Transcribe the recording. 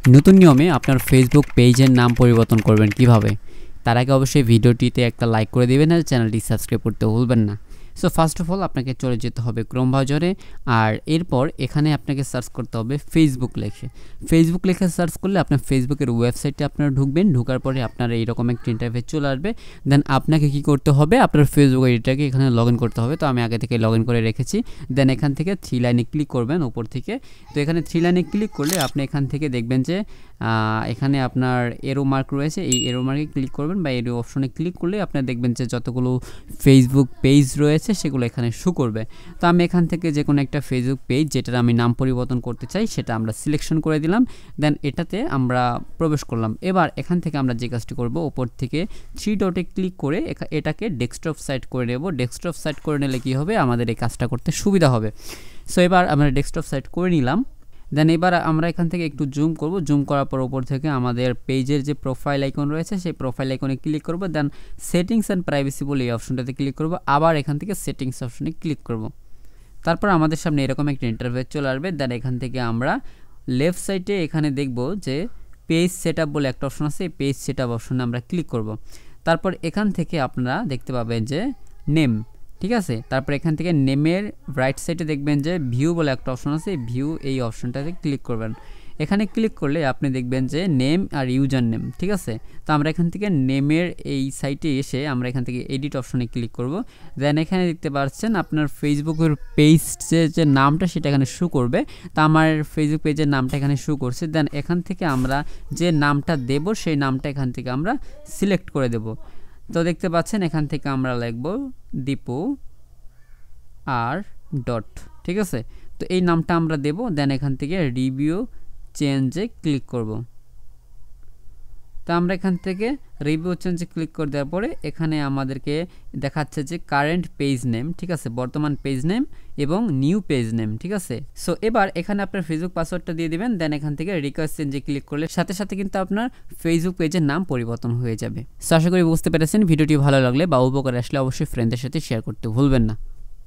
নতুন নিয়মে আপনার ফেসবুক পেজের নাম পরিবর্তন করবেন কিভাবে, তার আগে অবশ্যই ভিডিওটিতে একটা লাইক করে দিবেন আর চ্যানেলটি সাবস্ক্রাইব করতে ভুলবেন না। সো ফার্স্ট অফ অল আপনাকে চলে যেতে হবে ক্রোম ব্রাউজারে, আর এরপর এখানে আপনাকে সার্চ করতে হবে ফেসবুক লেখে সার্চ করলে আপনার ফেসবুকের ওয়েবসাইটে আপনারা ঢুকবেন। ঢোকার পরে আপনার এইরকম একটা ইন্টারফেস চলে আসবে। দেন আপনাকে কি করতে হবে, আপনার ফেসবুক আইডিটাকে এখানে লগ ইন করতে হবে। তো আমি আগে থেকে লগ ইন করে রেখেছি। দেন এখান থেকে 3 লাইনে ক্লিক করবেন উপর থেকে। তো এখানে 3 লাইনে ক্লিক করলে আপনি এখান থেকে দেখবেন যে এখানে আপনার এরো মার্ক রয়েছে, এই এরো মার্কে ক্লিক করবেন বা এরো অপশনে ক্লিক করলে আপনারা দেখবেন যে যতগুলো ফেসবুক পেজ রয়েছে সেগুলো এখানে শো করবে। তো আমি এখান থেকে যে কোনো একটা ফেসবুক পেজ যেটার আমি নাম পরিবর্তন করতে চাই সেটা আমরা সিলেকশন করে দিলাম। দেন এটাতে আমরা প্রবেশ করলাম। এবার এখান থেকে আমরা যে কাজটি করব, উপর থেকে 3 ডটে ক্লিক করে এটাকে ডেস্কটপ সাইট করে নেব। ডেস্কটপ সাইট করে নিলে কি হবে, আমাদের এই কাজটা করতে সুবিধা হবে। সো এবার আমরা ডেস্কটপ সাইট করে নিলাম। দেন এবার আমরা এখান থেকে একটু জুম করব। জুম করার পর উপর থেকে আমাদের পেজের যে প্রোফাইল আইকন রয়েছে সেই প্রোফাইল আইকনে ক্লিক করব। দেন সেটিংস অ্যান্ড প্রাইভেসি বলে এই অপশনটাতে ক্লিক করব। আবার এখান থেকে সেটিংস অপশনে ক্লিক করব। তারপর আমাদের সামনে এরকম একটা ইন্টারফেস চলে আসবে। দেন এখান থেকে আমরা লেফট সাইডে এখানে দেখব যে পেজ সেটআপ বলে একটা অপশন আছে। এই পেজ সেটআপ অপশনে আমরা ক্লিক করব। তারপর এখান থেকে আপনারা দেখতে পাবেন যে নেম, ঠিক আছে। তারপর এখান থেকে নেমের রাইট সাইডে দেখবেন যে ভিউ বলে একটা অপশন আছে। ভিউ এই অপশনটাতে ক্লিক করবেন। এখানে ক্লিক করলে আপনি দেখবেন যে নেম আর ইউজার নেম, ঠিক আছে। তো আমরা এখান থেকে নেমের এই সাইটে এসে আমরা এখান থেকে এডিট অপশনে ক্লিক করব। দেন এখানে দেখতে পাচ্ছেন আপনার ফেসবুকের পেজের যে নামটা সেটা এখানে শো করবে। তো আমার ফেসবুক পেজের নামটা এখানে শো করছে। দেন এখান থেকে আমরা যে নামটা দেব সেই নামটা এখান থেকে আমরা সিলেক্ট করে দেব। তো দেখতে পাচ্ছেন এখান থেকে আমরা লিখব দীপু আর ডট, ঠিক আছে। তো এই নামটা আমরা দেব। দেন এখান থেকে রিভিউ চেঞ্জে ক্লিক করব। তো আমরা এখান থেকে রিভিউ চেঞ্জে ক্লিক করে দেওয়ার পরে এখানে আমাদেরকে দেখাচ্ছে যে কারেন্ট পেজ নেম, ঠিক আছে, বর্তমান পেজ নেম এবং নিউ পেজ নেম, ঠিক আছে। সো এবার এখানে আপনার ফেসবুক পাসওয়ার্ডটা দিয়ে দিবেন। দেন এখান থেকে রিকোয়েস্ট চেঞ্জে ক্লিক করলে সাথে সাথে কিন্তু আপনার ফেসবুক পেজের নাম পরিবর্তন হয়ে যাবে। সো আশা করি বুঝতে পেরেছেন। ভিডিওটি ভালো লাগলে বা উপকার আসলে অবশ্যই ফ্রেন্ডদের সাথে শেয়ার করতে ভুলবেন না।